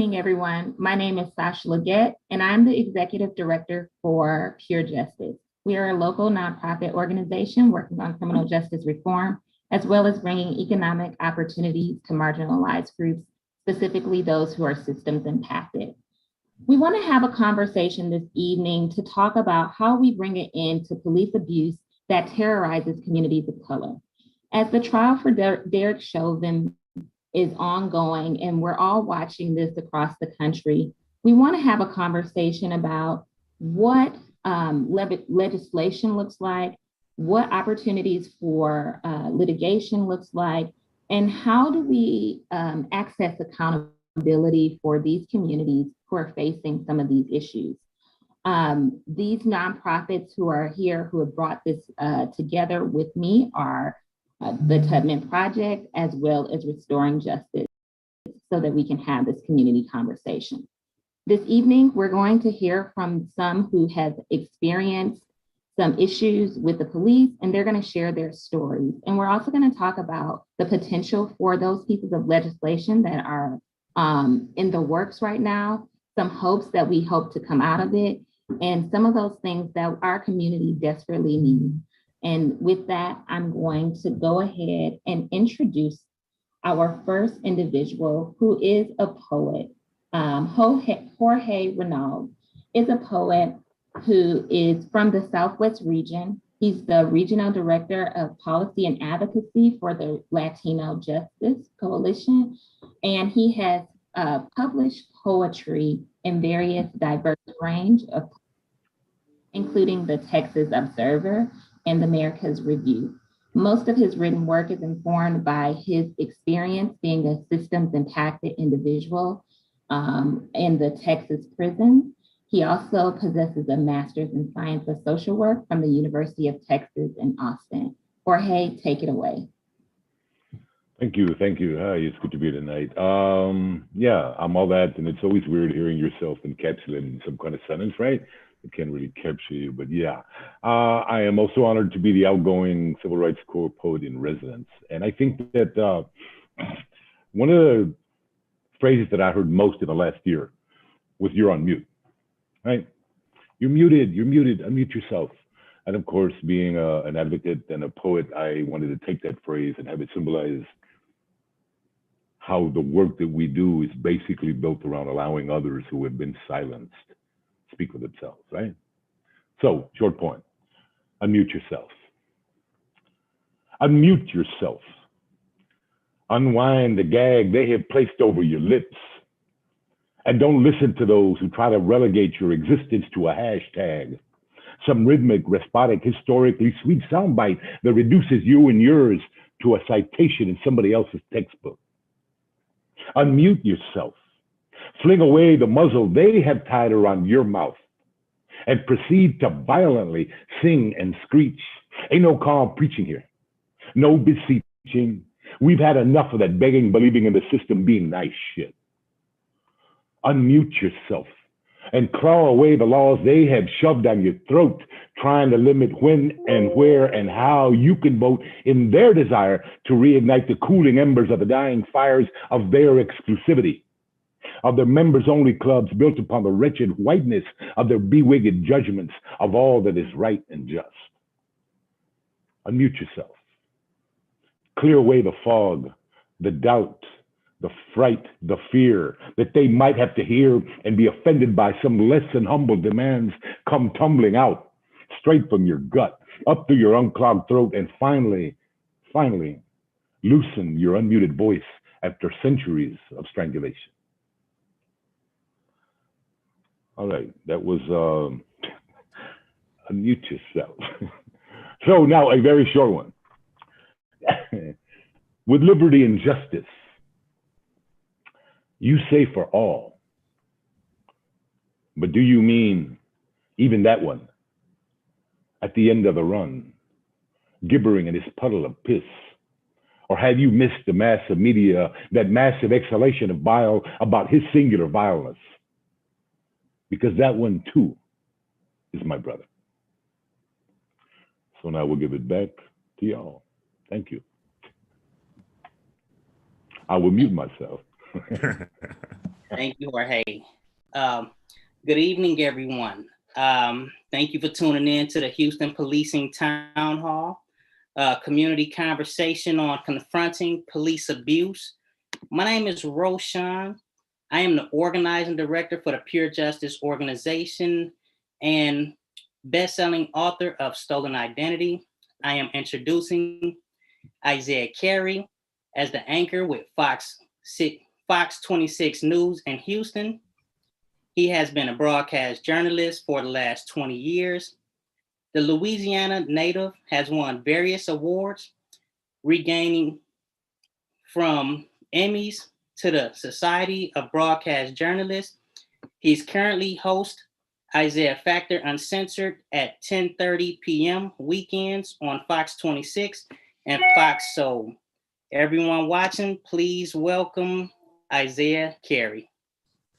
evening, everyone. My name is Sasha Leggett, and I'm the Executive Director for Pure Justice. We are a local nonprofit organization working on criminal justice reform, as well as bringing economic opportunities to marginalized groups, specifically those who are systems impacted. We want to have a conversation this evening to talk about how we bring an end to police abuse that terrorizes communities of color. As the trial for Derek Chauvin is ongoing and we're all watching this across the country, we want to have a conversation about what legislation looks like, what opportunities for litigation looks like, and how do we access accountability for these communities who are facing some of these issues. These nonprofits who are here who have brought this together with me are the Tubman Project, as well as Restoring Justice, so that we can have this community conversation. This evening, we're going to hear from some who have experienced some issues with the police, and they're going to share their stories. And we're also going to talk about the potential for those pieces of legislation that are in the works right now, some hopes that we hope to come out of it, and some of those things that our community desperately needs. And with that, I'm going to go ahead and introduce our first individual, who is a poet. Jorge Renaud is a poet who is from the Southwest region. He's the Regional Director of Policy and Advocacy for the Latino Justice Coalition, and he has published poetry in various diverse range of, including the Texas Observer and the America's Review. Most of his written work is informed by his experience being a systems impacted individual in the Texas prison. He also possesses a master's in science of social work from the University of Texas in Austin. Jorge, take it away. Thank you. Hi, it's good to be here tonight. Yeah, I'm all that, and it's always weird hearing yourself encapsulated in some kind of sentence, right? It can't really capture you, but yeah. I am also honored to be the outgoing Civil Rights Corps poet in residence. And I think that one of the phrases that I heard most in the last year was "you're on mute," right? You're muted, unmute yourself. And of course, being an advocate and a poet, I wanted to take that phrase and have it symbolize how the work that we do is basically built around allowing others who have been silenced speak for themselves, right? So, short point, unmute yourself. Unmute yourself. Unwind the gag they have placed over your lips. And don't listen to those who try to relegate your existence to a hashtag. Some rhythmic, despotic, historically sweet soundbite that reduces you and yours to a citation in somebody else's textbook. Unmute yourself. Fling away the muzzle they have tied around your mouth and proceed to violently sing and screech. Ain't no calm preaching here. No beseeching. We've had enough of that begging, believing in the system being nice shit. Unmute yourself and claw away the laws they have shoved down your throat, trying to limit when and where and how you can vote in their desire to reignite the cooling embers of the dying fires of their exclusivity, of their members-only clubs built upon the wretched whiteness of their bewigged judgments of all that is right and just. Unmute yourself. Clear away the fog, the doubt, the fright, the fear that they might have to hear and be offended by some less than humble demands come tumbling out, straight from your gut, up through your unclogged throat, and finally, loosen your unmuted voice after centuries of strangulation. All right, that was unmute yourself. So now a very short one. With liberty and justice, you say for all, but do you mean even that one at the end of the run, gibbering in his puddle of piss? Or have you missed the mass of media, that massive exhalation of bile about his singular vileness? Because that one too is my brother. So now we'll give it back to y'all. Thank you. I will mute myself. Thank you, Jorge. Um, Good evening, everyone. Thank you for tuning in to the Houston Policing Town Hall, community conversation on confronting police abuse. My name is Roshan. I am the organizing director for the Pure Justice organization and best-selling author of Stolen Identity. I am introducing Isaiah Carey as the anchor with Fox 26 News in Houston. He has been a broadcast journalist for the last 20 years. The Louisiana native has won various awards, regaining from Emmys to the Society of Broadcast Journalists. He's currently host Isaiah Factor Uncensored at 10:30 p.m. weekends on Fox 26 and Fox Soul. Everyone watching, please welcome Isaiah Carey.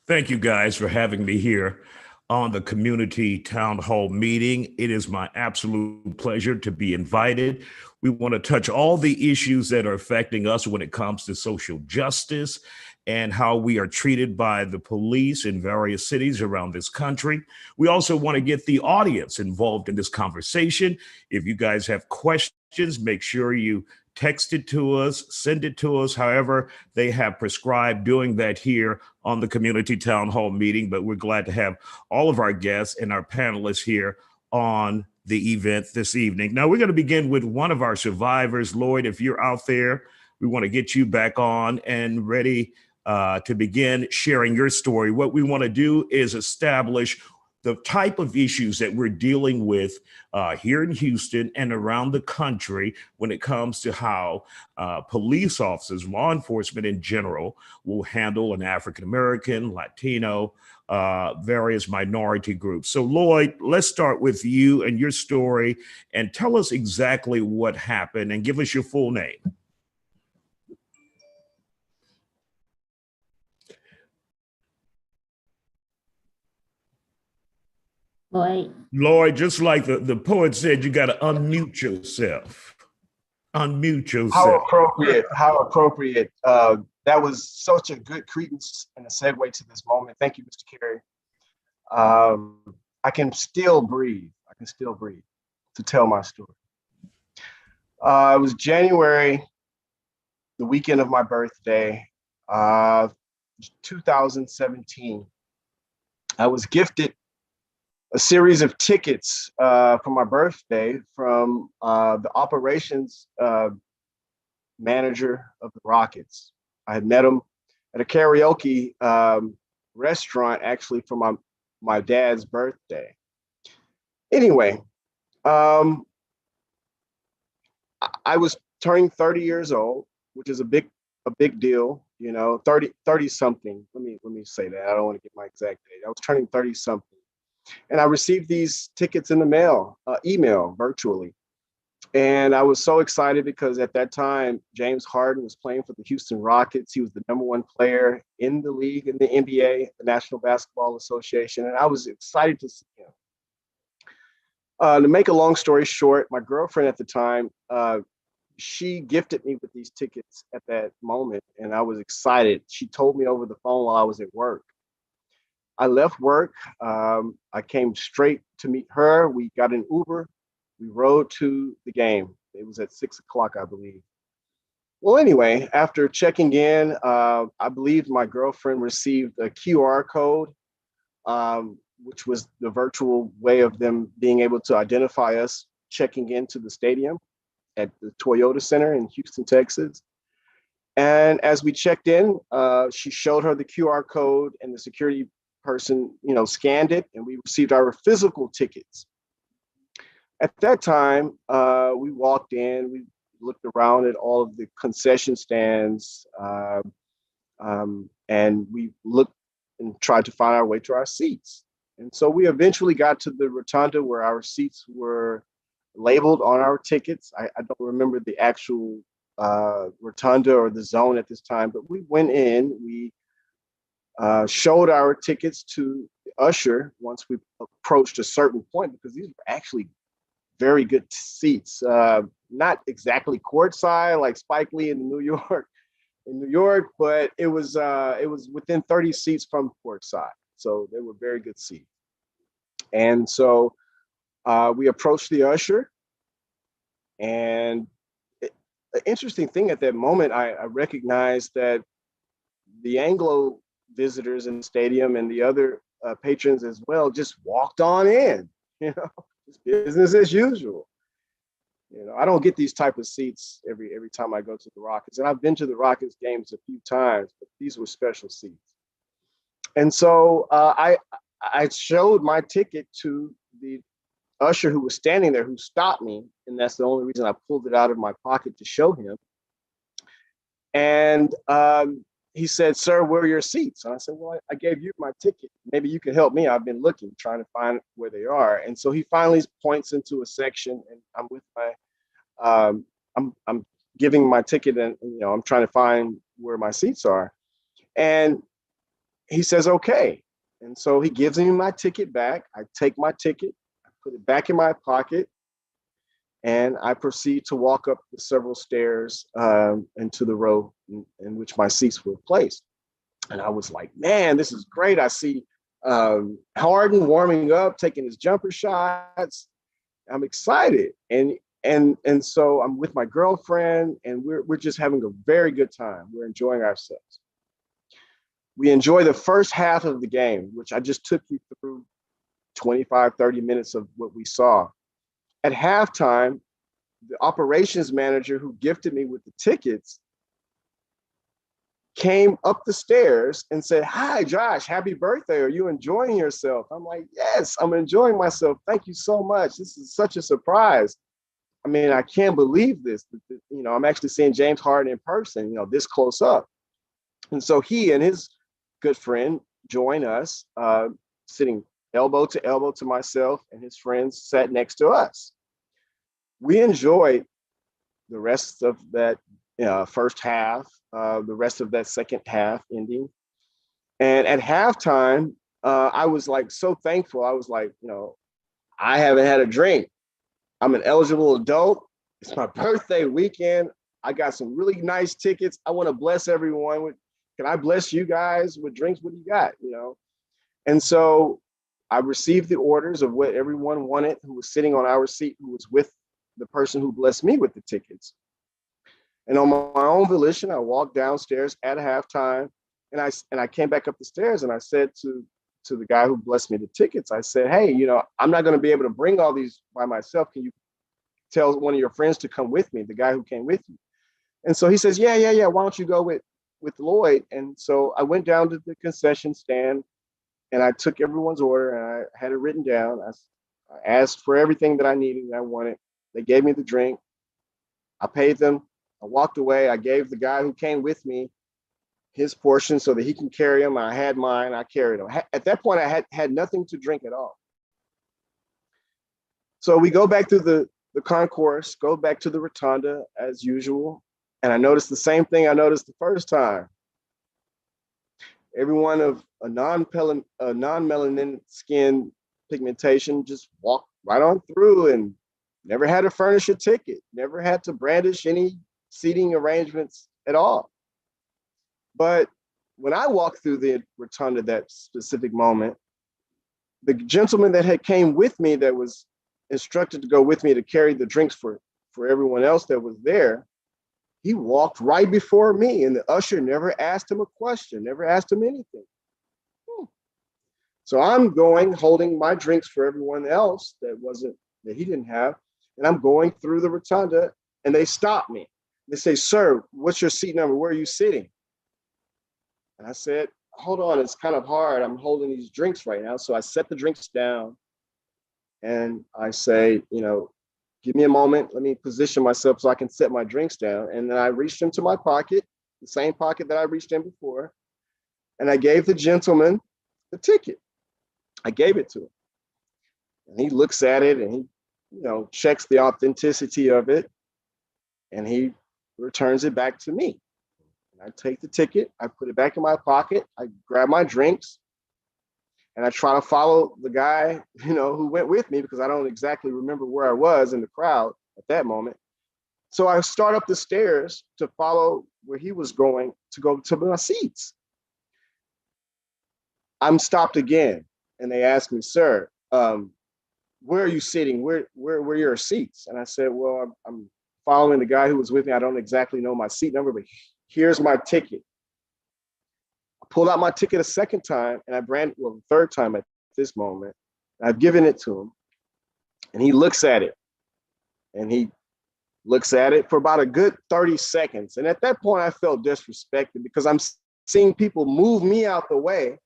Thank you guys for having me here on the community town hall meeting. It is my absolute pleasure to be invited. We want to touch all the issues that are affecting us when it comes to social justice and how we are treated by the police in various cities around this country. We also want to get the audience involved in this conversation. If you guys have questions, make sure you text it to us, send it to us. However, they have prescribed doing that here on the community town hall meeting, but we're glad to have all of our guests and our panelists here on the event this evening. Now, we're going to begin with one of our survivors. Lloyd, if you're out there, we want to get you back on and ready to begin sharing your story. What we want to do is establish the type of issues that we're dealing with here in Houston and around the country when it comes to how police officers, law enforcement in general, will handle an African-American, Latino, various minority groups. So Lloyd, let's start with you and your story and tell us exactly what happened and give us your full name. Lloyd, just like the poet said, you got to unmute yourself. Unmute yourself. How appropriate. That was such a good credence and a segue to this moment. Thank you, Mr. Carey. I can still breathe. To tell my story. It was January, the weekend of my birthday, 2017. I was gifted a series of tickets for my birthday from the operations manager of the Rockets. I had met him at a karaoke restaurant, actually, for my dad's birthday. Anyway, I was turning 30 years old, which is a big deal, you know, 30 something. Let me say that. I don't want to get my exact date. I was turning 30 something. And I received these tickets in the mail, email, virtually. And I was so excited because at that time, James Harden was playing for the Houston Rockets. He was the #1 player in the league, in the NBA, the National Basketball Association. And I was excited to see him. To make a long story short, my girlfriend at the time, she gifted me with these tickets at that moment. And I was excited. She told me over the phone while I was at work. I left work. I came straight to meet her. We got an Uber. We rode to the game. It was at 6 o'clock, I believe. Well, anyway, after checking in, I believe my girlfriend received a QR code, which was the virtual way of them being able to identify us checking into the stadium at the Toyota Center in Houston, Texas. And as we checked in, she showed her the QR code, and the security person, scanned it, and we received our physical tickets. At that time, we walked in, we looked around at all of the concession stands, and we looked and tried to find our way to our seats. And so we eventually got to the rotunda where our seats were labeled on our tickets. I don't remember the actual rotunda or the zone at this time, but we went in, we showed our tickets to the usher once we approached a certain point, because these were actually very good seats, not exactly courtside like Spike Lee in New York in New York, but it was within 30 seats from courtside. So they were very good seats. And so we approached the usher, and the interesting thing at that moment, I recognized that the Anglo visitors in the stadium and the other patrons as well just walked on in, just business as usual. I don't get these type of seats every time I go to the Rockets, and I've been to the Rockets games a few times, but these were special seats. And so I showed my ticket to the usher who was standing there, who stopped me, and that's the only reason I pulled it out of my pocket to show him. And he said, "Sir, where are your seats?" And I said, "Well, I gave you my ticket. Maybe you can help me. I've been looking, trying to find where they are." And so he finally points into a section, and I'm with my, I'm giving my ticket, and I'm trying to find where my seats are. And he says, "Okay." And so he gives me my ticket back. I take my ticket, I put it back in my pocket, and I proceed to walk up the several stairs into the row in which my seats were placed. And I was like, man, this is great. I see Harden warming up, taking his jumper shots. I'm excited. And so I'm with my girlfriend, and we're just having a very good time. We're enjoying ourselves. We enjoy the first half of the game, which I just took you through 25, 30 minutes of what we saw. At halftime, the operations manager who gifted me with the tickets came up the stairs and said, "Hi, Josh, happy birthday. Are you enjoying yourself?" I'm like, "Yes, I'm enjoying myself. Thank you so much. This is such a surprise. I mean, I can't believe this. I'm actually seeing James Harden in person, this close up." And so he and his good friend join us, sitting elbow to myself, and his friends sat next to us. We enjoyed the rest of that first half, the rest of that second half ending. And at halftime, I was like so thankful. I was like, I haven't had a drink. I'm an eligible adult. It's my birthday weekend. I got some really nice tickets. I want to bless everyone with, can I bless you guys with drinks? What do you got? And so I received the orders of what everyone wanted who was sitting on our seat, who was with the person who blessed me with the tickets. And on my own volition, I walked downstairs at halftime, and I came back up the stairs, and I said to the guy who blessed me the tickets, I said, "Hey, I'm not going to be able to bring all these by myself. Can you tell one of your friends to come with me, the guy who came with you?" And so he says, yeah. Why don't you go with Lloyd? And so I went down to the concession stand, and I took everyone's order, and I had it written down. I asked for everything that I needed and I wanted. They gave me the drink. I paid them. I walked away. I gave the guy who came with me his portion so that he can carry him. I had mine. I carried him. At that point, I had nothing to drink at all. So we go back through the concourse, go back to the rotunda as usual. And I noticed the same thing I noticed the first time. Everyone of a non-melanin skin pigmentation just walked right on through and never had to furnish a ticket, never had to brandish any seating arrangements at all. But when I walked through the rotunda that specific moment, the gentleman that had came with me, that was instructed to go with me to carry the drinks for everyone else that was there, he walked right before me, and the usher never asked him a question, never asked him anything. So I'm going, holding my drinks for everyone else that he didn't have, and I'm going through the rotunda, and they stop me. They say, "Sir, what's your seat number? Where are you sitting?" And I said, "Hold on, it's kind of hard. I'm holding these drinks right now." So I set the drinks down, and I say, "Give me a moment. Let me position myself so I can set my drinks down." And then I reached into my pocket, the same pocket that I reached in before, and I gave the gentleman the ticket. I gave it to him. And he looks at it, and he, checks the authenticity of it, and he returns it back to me. And I take the ticket, I put it back in my pocket, I grab my drinks, and I try to follow the guy, who went with me, because I don't exactly remember where I was in the crowd at that moment. So I start up the stairs to follow where he was going to go to my seats. I'm stopped again, and they asked me, "Sir, where are you sitting? Where are your seats?" And I said, "Well, I'm following the guy who was with me. I don't exactly know my seat number, but here's my ticket." I pulled out my ticket a second time, and the third time at this moment. I've given it to him, and he looks at it, and he looks at it for about a good 30 seconds. And at that point, I felt disrespected because I'm seeing people move me out the way,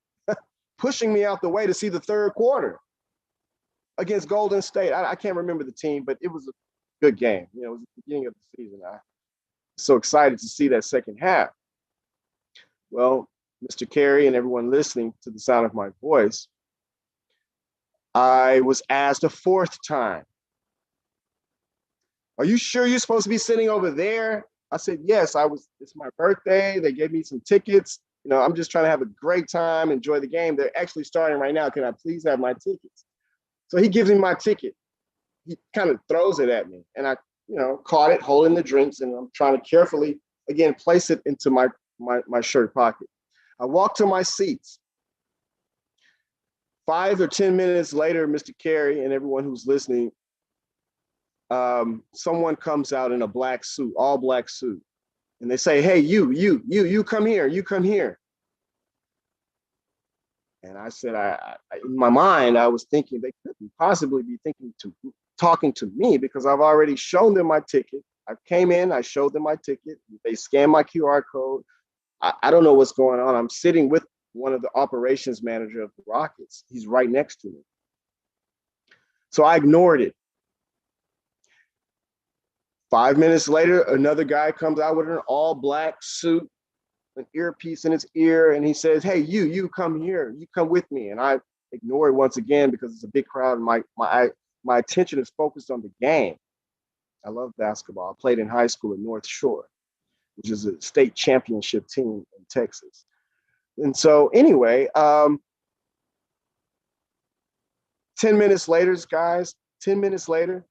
pushing me out the way to see the third quarter against Golden State. I can't remember the team, but it was a good game. You know, it was the beginning of the season. I was so excited to see that second half. Well, Mr. Carey and everyone listening to the sound of my voice, I was asked a fourth time, "Are you sure you're supposed to be sitting over there?" I said, "Yes, it's my birthday. They gave me some tickets. You know, I'm just trying to have a great time, enjoy the game. They're actually starting right now. Can I please have my tickets?" So he gives me my ticket. He kind of throws it at me, and I, caught it, holding the drinks, and I'm trying to carefully, again, place it into my shirt pocket. I walk to my seats. 5 or 10 minutes later, Mr. Carey and everyone who's listening, someone comes out in a black suit, all black suit, and they say, "Hey, you come here, you come here." And I said, in my mind, I was thinking they couldn't possibly be talking to me because I've already shown them my ticket. I came in, I showed them my ticket. They scanned my QR code. I don't know what's going on. I'm sitting with one of the operations manager of the Rockets. He's right next to me. So I ignored it. 5 minutes later, another guy comes out with an all black suit, an earpiece in his ear, and he says, "Hey, you come here, you come with me." And I ignore it once again because it's a big crowd. And my attention is focused on the game. I love basketball. I played in high school at North Shore, which is a state championship team in Texas. And so anyway, 10 minutes later, guys, 10 minutes later,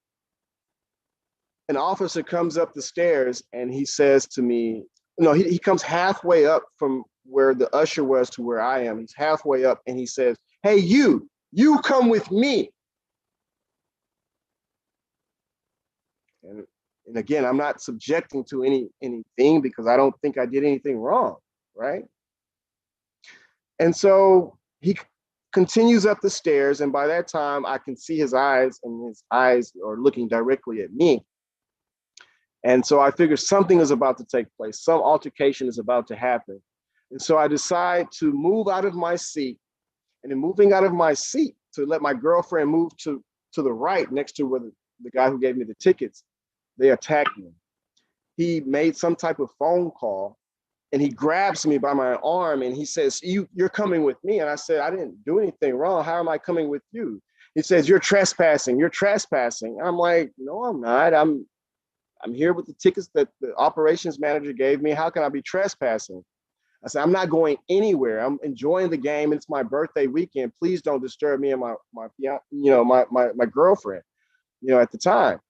an officer comes up the stairs and he says to me, he comes halfway up from where the usher was to where I am. He's halfway up and he says, "Hey, you come with me." And again, I'm not subjecting to anything because I don't think I did anything wrong, right? And so he continues up the stairs, and by that time I can see his eyes, and his eyes are looking directly at me. And so I figure something is about to take place. Some altercation is about to happen. And so I decide to move out of my seat, and in moving out of my seat to let my girlfriend move to the right next to where the guy who gave me the tickets, they attacked me. He made some type of phone call, and he grabs me by my arm and he says, "You're coming with me." And I said, "I didn't do anything wrong. How am I coming with you?" He says, "You're trespassing. You're trespassing." I'm like, "No, I'm not. I'm here with the tickets that the operations manager gave me. How can I be trespassing?" I said, "I'm not going anywhere. I'm enjoying the game. It's my birthday weekend. Please don't disturb me and my girlfriend, at the time."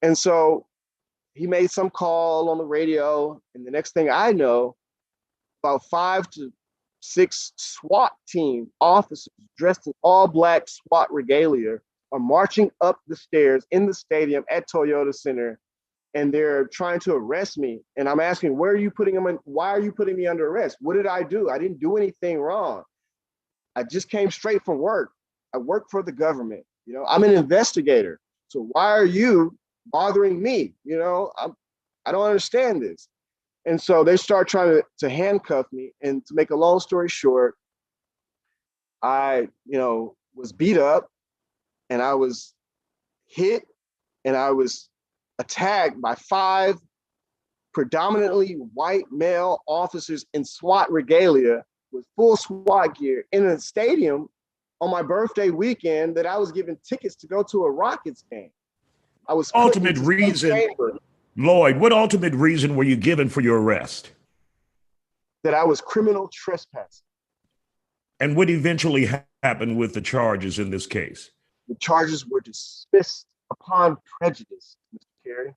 And so he made some call on the radio, and the next thing I know, about 5 to 6 SWAT team officers dressed in all black SWAT regalia are marching up the stairs in the stadium at Toyota Center, and they're trying to arrest me. And I'm asking, "Where are you putting them in? Why are you putting me under arrest? What did I do? I didn't do anything wrong. I just came straight from work. I work for the government. I'm an investigator. So why are you bothering me? I don't understand this." And so they start trying to handcuff me. And to make a long story short, I, was beat up, and I was hit, and I was attacked by 5 predominantly white male officers in SWAT regalia with full SWAT gear in a stadium on my birthday weekend that I was given tickets to go to a Rockets game. I was Ultimate reason, Lloyd, what ultimate reason were you given for your arrest? That I was criminal trespassing. And what eventually happened with the charges in this case? The charges were dismissed upon prejudice, Mr. Carey.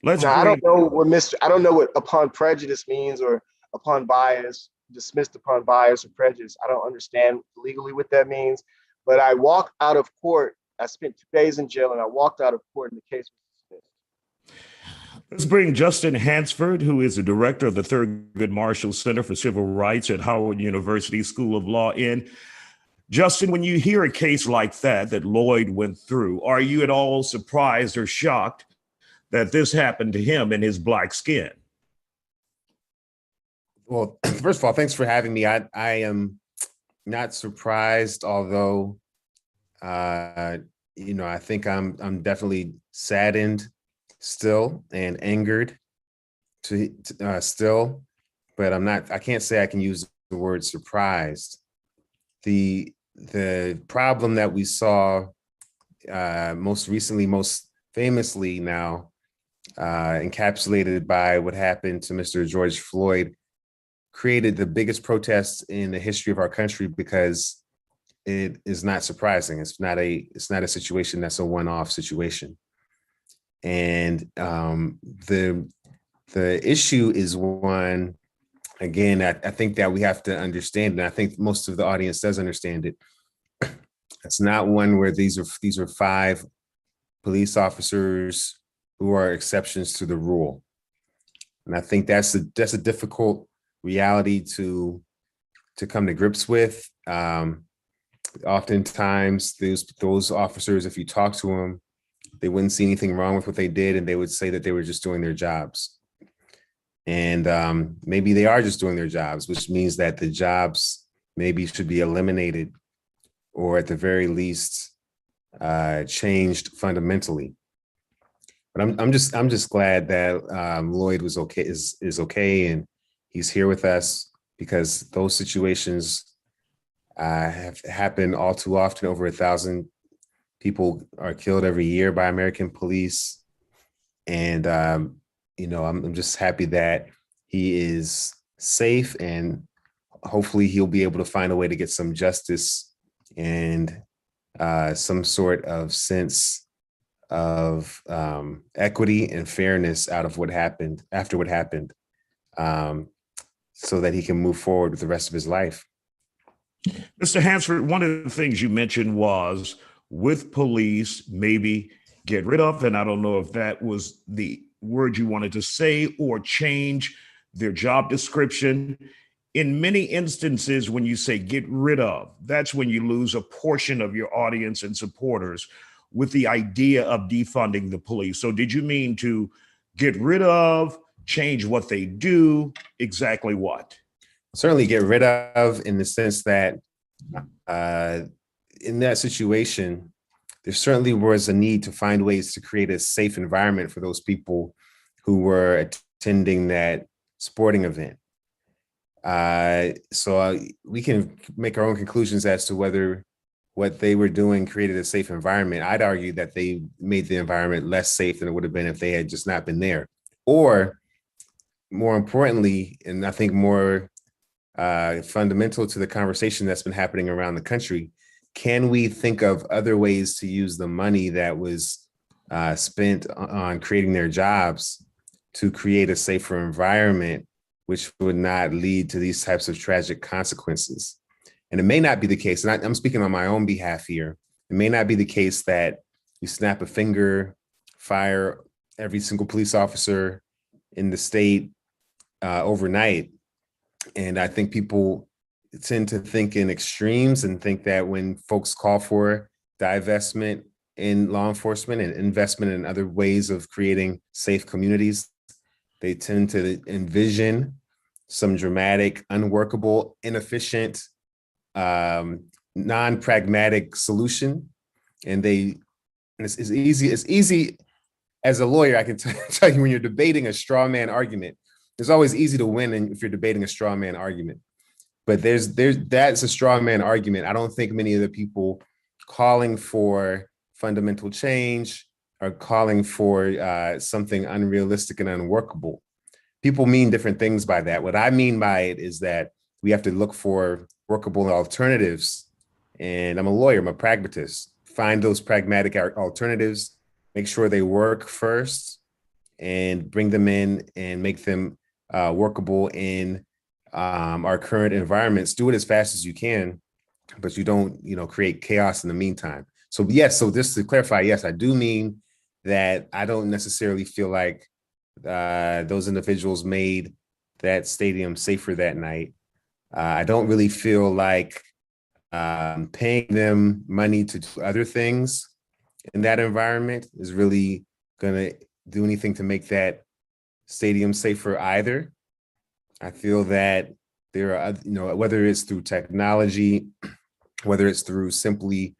Let's Now, I bring don't know what I don't know what upon prejudice means, or upon bias, dismissed upon bias or prejudice. I don't understand legally what that means. But I walked out of court. I spent 2 days in jail, and I walked out of court, and the case was dismissed. let's bring Justin Hansford, who is the director of the Thurgood Marshall Center for Civil Rights at Howard University School of Law. In Justin, when you hear a case like that Lloyd went through, are you at all surprised or shocked that this happened to him in his Black skin? Well, first of all, thanks for having me. I am not surprised, although I think I'm definitely saddened still and angered still, but I can't say I can use the word surprised. The problem that we saw most recently, most famously now, encapsulated by what happened to Mr. George Floyd, created the biggest protests in the history of our country, because it is not surprising. It's not a situation that's a one-off situation. And the issue is one, again, I think that we have to understand, and I think most of the audience does understand it. It's not one where these are 5 police officers who are exceptions to the rule. And I think that's a difficult reality to come to grips with. Oftentimes those officers, if you talk to them, they wouldn't see anything wrong with what they did, and they would say that they were just doing their jobs. And maybe they are just doing their jobs, which means that the jobs maybe should be eliminated, or at the very least changed fundamentally. But I'm just glad that Lloyd is okay, and he's here with us, because those situations have happened all too often. Over 1,000 people are killed every year by American police. And, I'm just happy that he is safe, and hopefully he'll be able to find a way to get some justice and some sort of sense of equity and fairness out of what happened, after what happened, so that he can move forward with the rest of his life. Mr. Hansford, one of the things you mentioned was with police, maybe get rid of, and I don't know if that was the word you wanted to say, or change their job description. In many instances, when you say get rid of, that's when you lose a portion of your audience and supporters with the idea of defunding the police. So did you mean to get rid of, change what they do, exactly what? Certainly get rid of, in the sense that in that situation, there certainly was a need to find ways to create a safe environment for those people who were attending that sporting event. So we can make our own conclusions as to whether what they were doing created a safe environment. I'd argue that they made the environment less safe than it would have been if they had just not been there. Or more importantly, and I think more fundamental to the conversation that's been happening around the country, can we think of other ways to use the money that was spent on creating their jobs to create a safer environment, which would not lead to these types of tragic consequences? And it may not be the case, and I'm speaking on my own behalf here, it may not be the case that you snap a finger, fire every single police officer in the state overnight. And I think people tend to think in extremes, and think that when folks call for divestment in law enforcement and investment in other ways of creating safe communities, they tend to envision some dramatic, unworkable, inefficient, non-pragmatic solution. And it's easy as a lawyer, I can tell you, when you're debating a straw man argument, it's always easy to win if you're debating a straw man argument. But that's a straw man argument. I don't think many of the people calling for fundamental change are calling for something unrealistic and unworkable. People mean different things by that. What I mean by it is that we have to look for workable alternatives. And I'm a lawyer, I'm a pragmatist. Find those pragmatic alternatives, make sure they work first, and bring them in and make them workable in our current environments. Do it as fast as you can, but you don't, create chaos in the meantime. So yes, so just to clarify, yes, I do mean that I don't necessarily feel like those individuals made that stadium safer that night. I don't really feel like paying them money to do other things in that environment is really going to do anything to make that stadium safer either. I feel that there are, whether it's through technology, whether it's through simply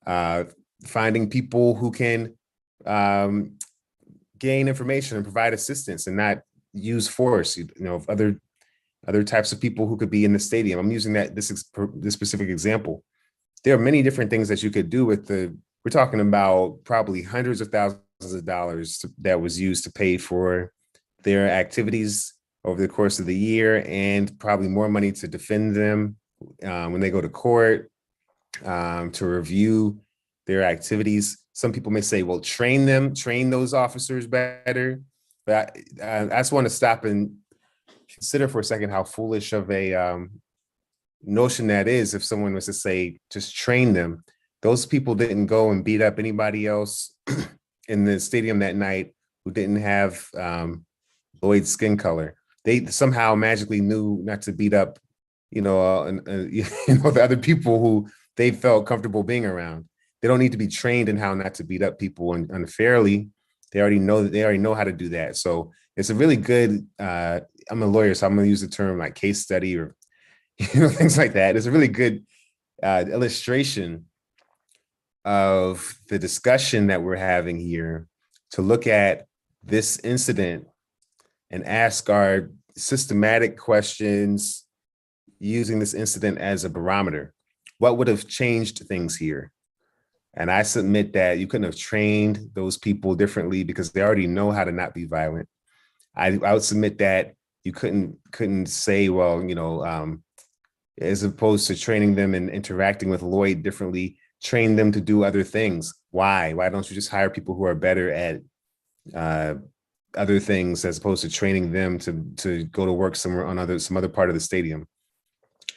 finding people who can gain information and provide assistance and not use force, other types of people who could be in the stadium. I'm using this specific example. There are many different things that you could do with we're talking about probably hundreds of thousands of dollars that was used to pay for their activities over the course of the year, and probably more money to defend them when they go to court, to review their activities. Some people may say, well, train those officers better. But I just want to stop and consider for a second how foolish of a notion that is. If someone was to say, just train them, those people didn't go and beat up anybody else in the stadium that night who didn't have Lloyd's skin color. They somehow magically knew not to beat up, the other people who they felt comfortable being around. They don't need to be trained in how not to beat up people unfairly. They already know how to do that. So it's a really good, I'm a lawyer, so I'm going to use the term like case study or, things like that. It's a really good illustration of the discussion that we're having here, to look at this incident and ask our systematic questions using this incident as a barometer. What would have changed things here? And I submit that you couldn't have trained those people differently because they already know how to not be violent. I would submit that you couldn't say, well, as opposed to training them and interacting with Lloyd differently, train them to do other things. Why? Why don't you just hire people who are better at other things, as opposed to training them to go to work somewhere on some other part of the stadium?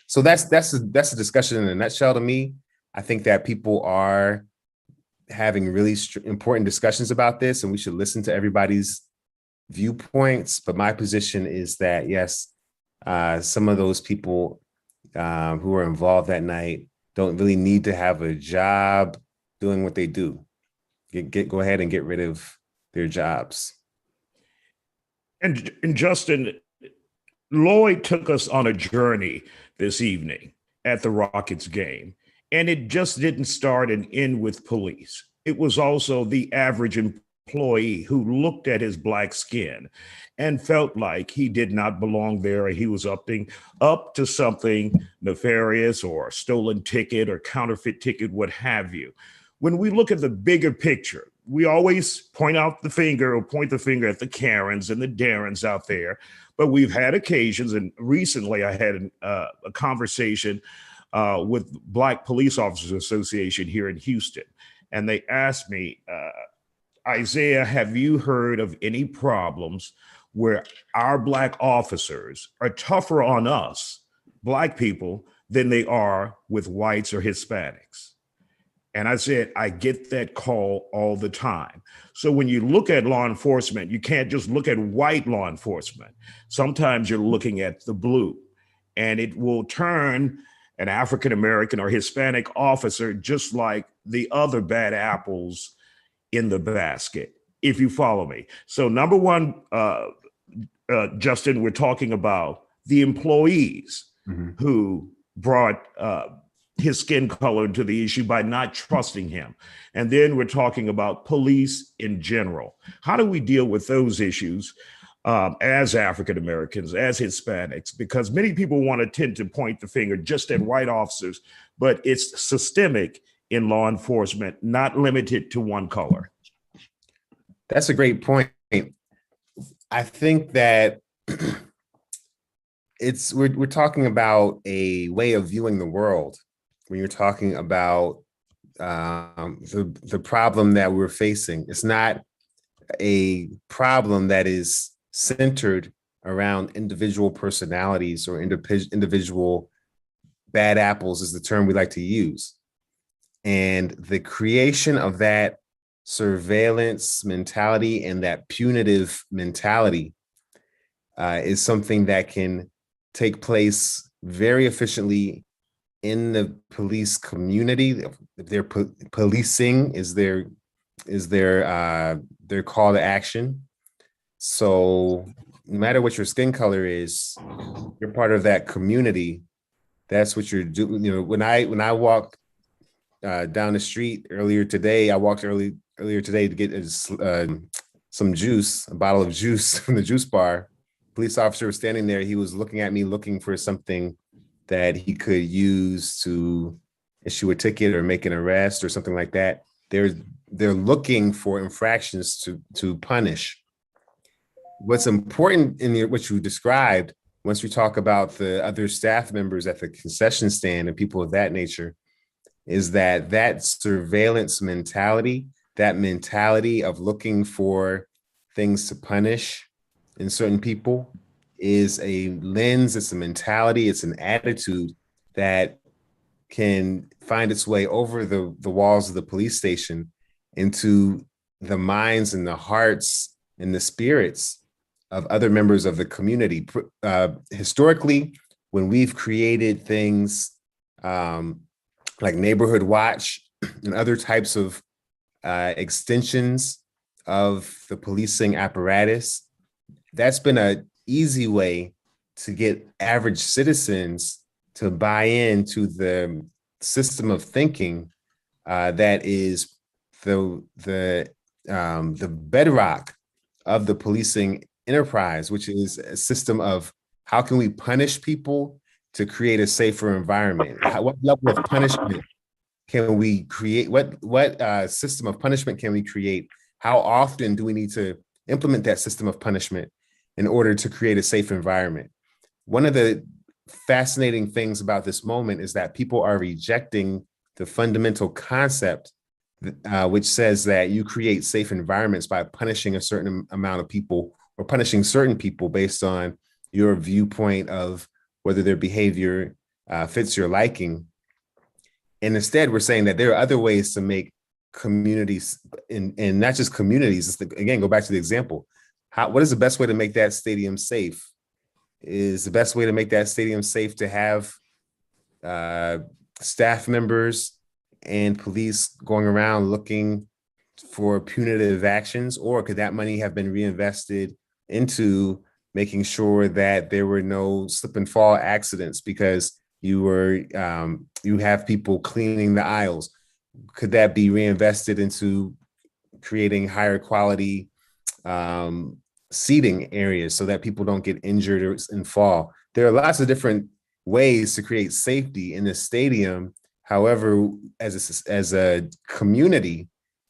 So that's a discussion in a nutshell to me. I think that people are having really important discussions about this, and we should listen to everybody's viewpoints. But my position is that, yes, some of those people who were involved that night don't really need to have a job doing what they do. Go ahead and get rid of their jobs. And Justin, Lloyd took us on a journey this evening at the Rockets game. And it just didn't start and end with police. It was also the average employee who looked at his Black skin and felt like he did not belong there, or he was up to something nefarious, or a stolen ticket or counterfeit ticket, what have you. When we look at the bigger picture, we always point the finger at the Karens and the Darrens out there. But we've had occasions, and recently I had a conversation with Black Police Officers Association here in Houston. And they asked me, Isaiah, have you heard of any problems where our Black officers are tougher on us, Black people, than they are with whites or Hispanics? And I said, I get that call all the time. So when you look at law enforcement, you can't just look at white law enforcement. Sometimes you're looking at the blue, and it will turn an African-American or Hispanic officer just like the other bad apples in the basket, if you follow me. So number one, Justin, we're talking about the employees who brought his skin color into the issue by not trusting him. And then we're talking about police in general. How do we deal with those issues as African Americans, as Hispanics? Because many people want to tend to point the finger just at white officers, but it's systemic in law enforcement, not limited to one color. That's a great point. I think that we're talking about a way of viewing the world when you're talking about the problem that we're facing. It's not a problem that is centered around individual personalities or individual bad apples is the term we like to use. And the creation of that surveillance mentality and that punitive mentality is something that can take place very efficiently in the police community. Their policing is their call to action. So no matter what your skin color is, you're part of that community. That's what you're doing. You know, when I walk down the street earlier today, I walked earlier today to get some juice, a bottle of juice from the juice bar. Police officer was standing there. He was looking at me, looking for something that he could use to issue a ticket or make an arrest or something like that. They're looking for infractions to punish. What's important in what you described, once we talk about the other staff members at the concession stand and people of that nature, is that surveillance mentality, that mentality of looking for things to punish in certain people, is a lens, it's a mentality, it's an attitude that can find its way over the walls of the police station into the minds and the hearts and the spirits of other members of the community. Historically, when we've created things like Neighborhood Watch and other types of extensions of the policing apparatus, that's been an easy way to get average citizens to buy into the system of thinking that is the bedrock of the policing enterprise, which is a system of how can we punish people to create a safer environment? What level of punishment can we create? What system of punishment can we create? How often do we need to implement that system of punishment in order to create a safe environment? One of the fascinating things about this moment is that people are rejecting the fundamental concept which says that you create safe environments by punishing a certain amount of people or punishing certain people based on your viewpoint of whether their behavior fits your liking. And instead, we're saying that there are other ways to make communities, and not just communities, again, go back to the example. What is the best way to make that stadium safe? Is the best way to make that stadium safe to have staff members and police going around looking for punitive actions? Or could that money have been reinvested into making sure that there were no slip and fall accidents because you have people cleaning the aisles? Could that be reinvested into creating higher quality seating areas so that people don't get injured and fall? There are lots of different ways to create safety in the stadium. However, as a community,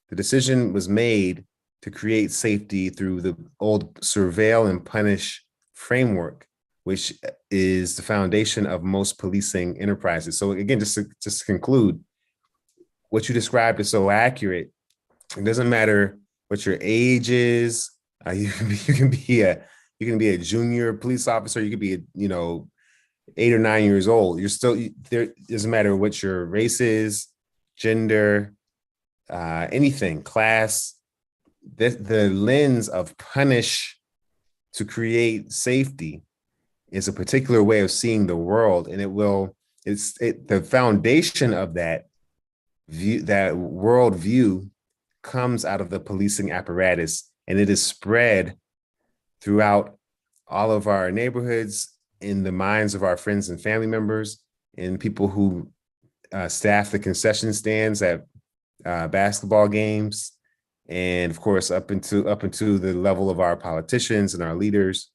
the decision was made to create safety through the old surveil and punish framework, which is the foundation of most policing enterprises. So again, just to conclude, what you described is so accurate. It doesn't matter what your age is. You can be a junior police officer. You could be 8 or 9 years old. You're still there. It doesn't matter what your race is, gender, anything, class. The lens of punish to create safety is a particular way of seeing the world, and the foundation of that view, that world view, comes out of the policing apparatus, and it is spread throughout all of our neighborhoods, in the minds of our friends and family members, and people who staff the concession stands at basketball games, and of course up into the level of our politicians and our leaders,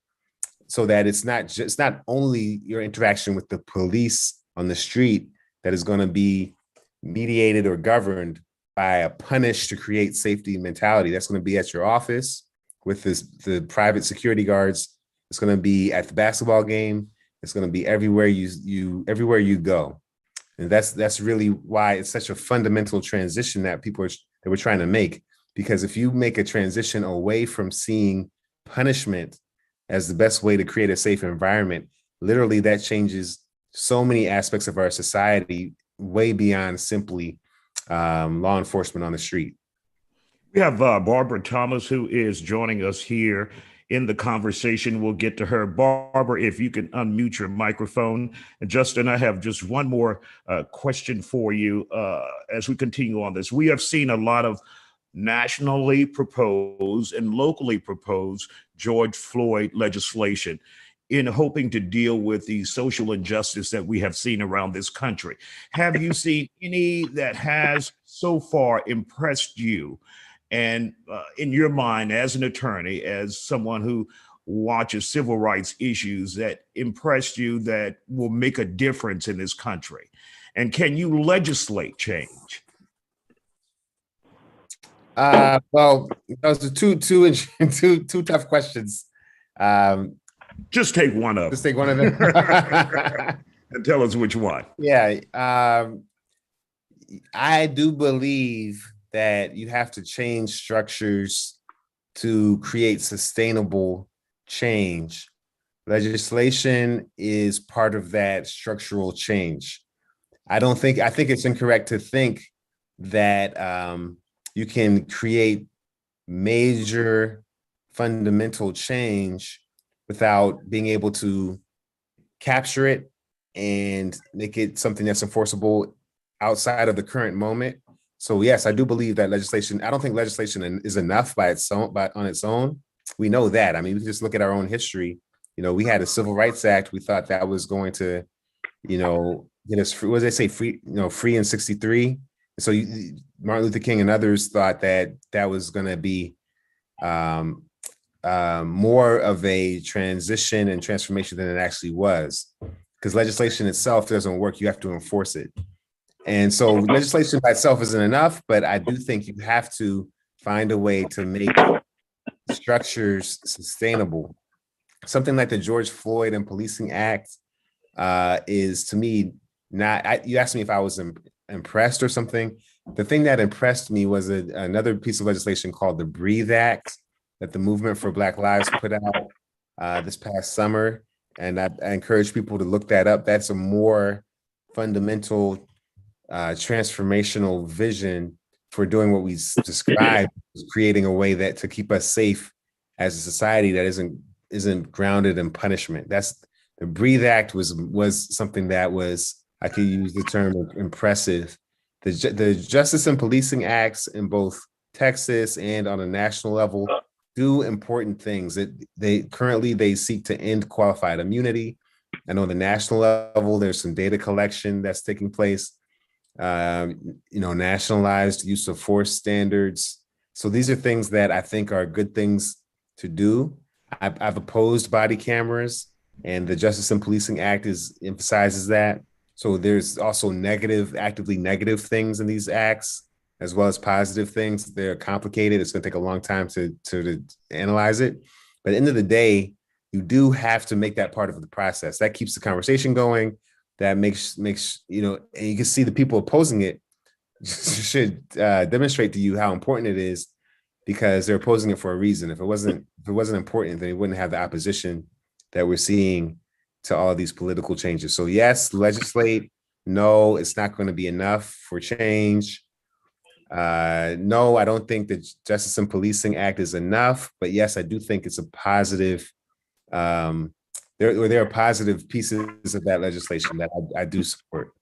so that it's not only your interaction with the police on the street that is going to be mediated or governed by a punish to create safety mentality. That's going to be at your office with the private security guards. It's going to be at the basketball game. It's going to be everywhere everywhere you go. And that's really why it's such a fundamental transition that we're trying to make, because if you make a transition away from seeing punishment as the best way to create a safe environment, literally that changes so many aspects of our society way beyond simply law enforcement on the street. We have Barbara Thomas, who is joining us here in the conversation. We'll get to her. Barbara, if you can unmute your microphone. And Justin, I have just one more question for you as we continue on this. We have seen a lot of nationally proposed and locally proposed George Floyd legislation in hoping to deal with the social injustice that we have seen around this country. Have you seen any that has so far impressed you? And in your mind, as an attorney, as someone who watches civil rights issues, that impressed you, that will make a difference in this country? And can you legislate change? Well, those are two tough questions. Just take one of them. Just take one of them. And tell us which one. Yeah. I do believe that you have to change structures to create sustainable change. Legislation is part of that structural change. I think it's incorrect to think that you can create major fundamental change without being able to capture it and make it something that's enforceable outside of the current moment. So yes, I do believe that legislation, I don't think legislation is enough on its own. We know that. I mean, we just look at our own history. You know, we had a Civil Rights Act. We thought that was going to, get us free, what did they say, free in 63. So Martin Luther King and others thought that was going to be more of a transition and transformation than it actually was, because legislation itself doesn't work. You have to enforce it. And so legislation by itself isn't enough, but I do think you have to find a way to make structures sustainable. Something like the George Floyd and Policing Act is, to me, not, you asked me if I was impressed or something. The thing that impressed me was another piece of legislation called the Breathe Act that the Movement for Black Lives put out this past summer. And I encourage people to look that up. That's a more fundamental transformational vision for doing what we described, creating a way that to keep us safe as a society that isn't grounded in punishment. That's the Breathe Act was something that was, I could use the term, impressive. The Justice and Policing Acts in both Texas and on a national level do important things. They seek to end qualified immunity. I know on the national level, there's some data collection that's taking place. Nationalized use of force standards. So these are things that I think are good things to do. I've opposed body cameras, and the Justice and Policing Act emphasizes that. So there's also actively negative things in these acts, as well as positive things. They're complicated. It's going to take a long time to analyze it. But at the end of the day, you do have to make that part of the process. That keeps the conversation going. That makes and you can see the people opposing it should demonstrate to you how important it is, because they're opposing it for a reason. If it wasn't important, then they wouldn't have the opposition that we're seeing to all of these political changes. So yes, legislate. No, it's not going to be enough for change. No, I don't think the Justice and Policing Act is enough, but yes, I do think it's a positive. There are positive pieces of that legislation that I do support.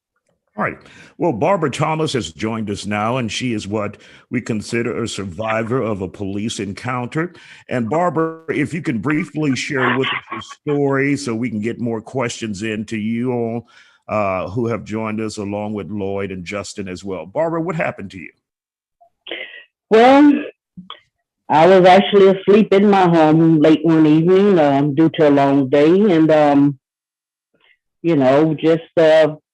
All right. Well, Barbara Thomas has joined us now, and she is what we consider a survivor of a police encounter. And Barbara, if you can briefly share with us your story so we can get more questions into you all who have joined us, along with Lloyd and Justin as well. Barbara, what happened to you? Well, I was actually asleep in my home late one evening due to a long day, and just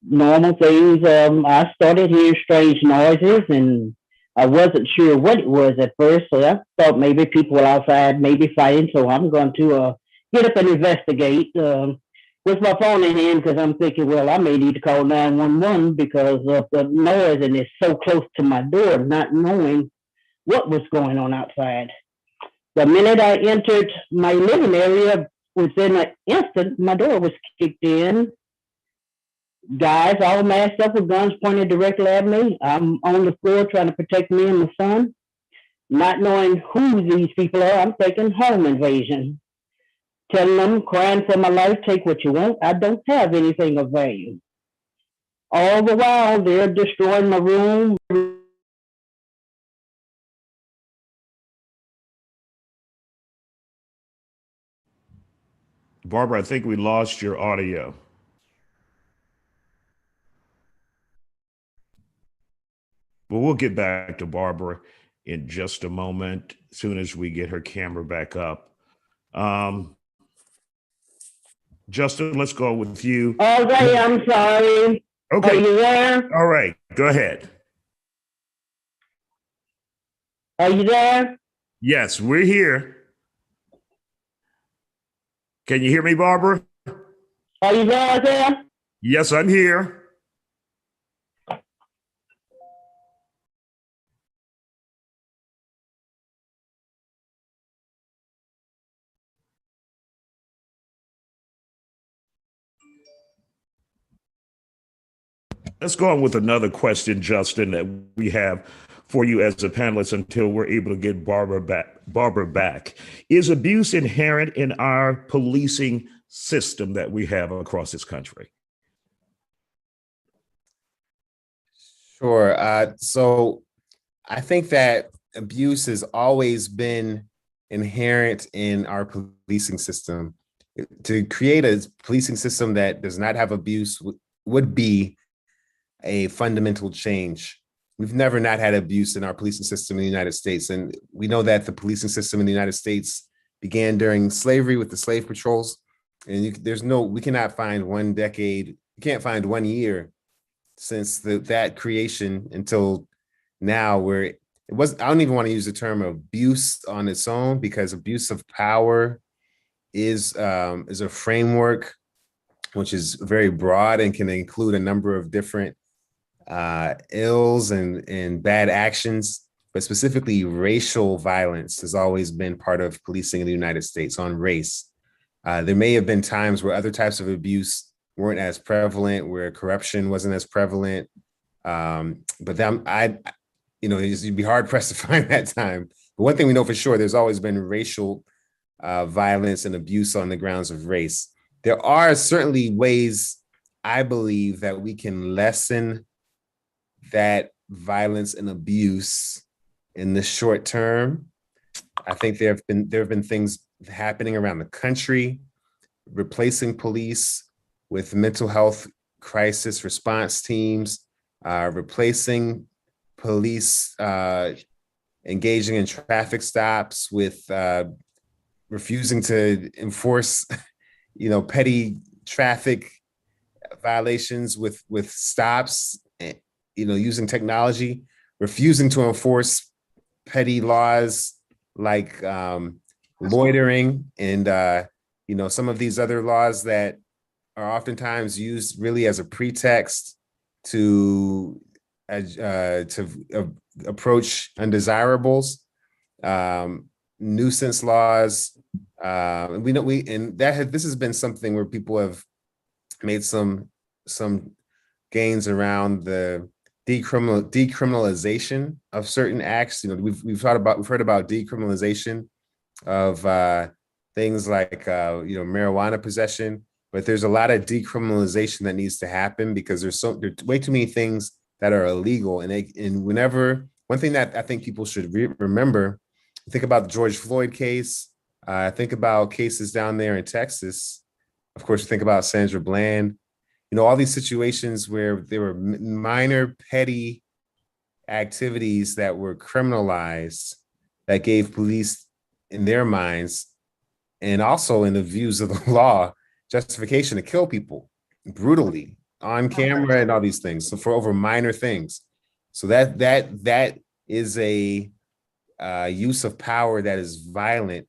normal things. I started hearing strange noises, and I wasn't sure what it was at first. So I thought maybe people were outside, maybe fighting. So I'm going to get up and investigate with my phone in hand, because I'm thinking, well, I may need to call 911 because of the noise, and it's so close to my door, not knowing what was going on outside. The minute I entered my living area, within an instant, my door was kicked in. Guys all masked up with guns pointed directly at me. I'm on the floor trying to protect me and my son. Not knowing who these people are, I'm thinking home invasion. Telling them, crying for my life, take what you want. I don't have anything of value. All the while, they're destroying my room. Barbara, I think we lost your audio. But we'll get back to Barbara in just a moment, as soon as we get her camera back up. Justin, let's go with you. All right, I'm sorry. Okay. Are you there? All right, go ahead. Are you there? Yes, we're here. Can you hear me, Barbara? Are you there? Yes, I'm here. Let's go on with another question, Justin, that we have for you as a panelist until we're able to get Barbara back. Is abuse inherent in our policing system that we have across this country? Sure. So I think that abuse has always been inherent in our policing system. To create a policing system that does not have abuse would be a fundamental change. We've never not had abuse in our policing system in the United States. And we know that the policing system in the United States began during slavery with the slave patrols. And we cannot find one decade, you can't find 1 year since that creation until now where it was, I don't even want to use the term abuse on its own, because abuse of power is a framework which is very broad and can include a number of different ills and bad actions, but specifically racial violence has always been part of policing in the United States on race. There may have been times where other types of abuse weren't as prevalent, where corruption wasn't as prevalent. But you'd be hard pressed to find that time. But one thing we know for sure, there's always been racial violence and abuse on the grounds of race. There are certainly ways, I believe, that we can lessen that violence and abuse in the short term. I think there have been things happening around the country, replacing police with mental health crisis response teams, replacing police engaging in traffic stops with refusing to enforce, petty traffic violations with stops, using technology, refusing to enforce petty laws like loitering and some of these other laws that are oftentimes used really as a pretext to approach undesirables, nuisance laws. This has been something where people have made some gains around the decriminalization of certain acts. We've heard about decriminalization of things like marijuana possession, but there's a lot of decriminalization that needs to happen because there's way too many things that are illegal. And one thing that I think people should remember, think about the George Floyd case, think about cases down there in Texas. Of course, think about Sandra Bland. All these situations where there were minor petty activities that were criminalized that gave police, in their minds, and also in the views of the law, justification to kill people brutally on camera and all these things. So for over minor things. So that is a use of power that is violent.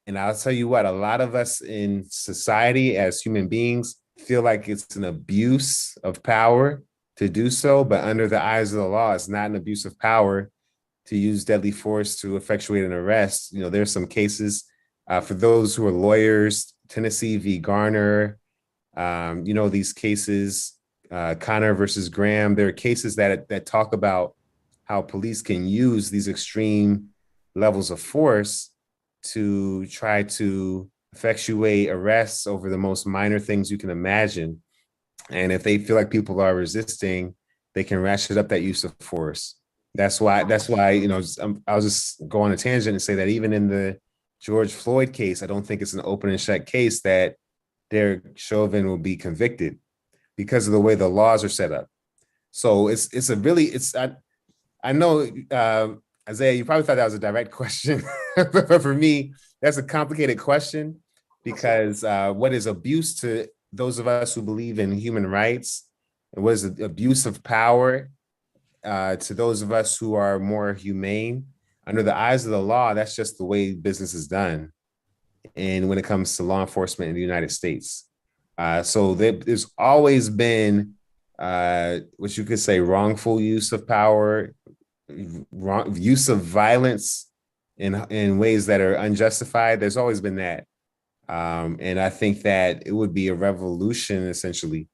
And I'll tell you what, a lot of us in society as human beings feel like it's an abuse of power to do so, but under the eyes of the law, it's not an abuse of power to use deadly force to effectuate an arrest. You know, there's some cases for those who are lawyers, Tennessee v. Garner, you know, these cases, Connor versus Graham. There are cases that talk about how police can use these extreme levels of force to try to effectuate arrests over the most minor things you can imagine. And if they feel like people are resisting, they can ratchet up that use of force. That's why, you know, I'll just go on a tangent and say that even in the George Floyd case, I don't think it's an open and shut case that Derek Chauvin will be convicted because of the way the laws are set up. So I know, Isaiah, you probably thought that was a direct question, but for me, that's a complicated question because what is abuse to those of us who believe in human rights, and what is abuse of power to those of us who are more humane? Under the eyes of the law, that's just the way business is done. And when it comes to law enforcement in the United States. So there's always been what you could say wrongful use of power, wrong use of violence in ways that are unjustified. There's always been that. And I think that it would be a revolution essentially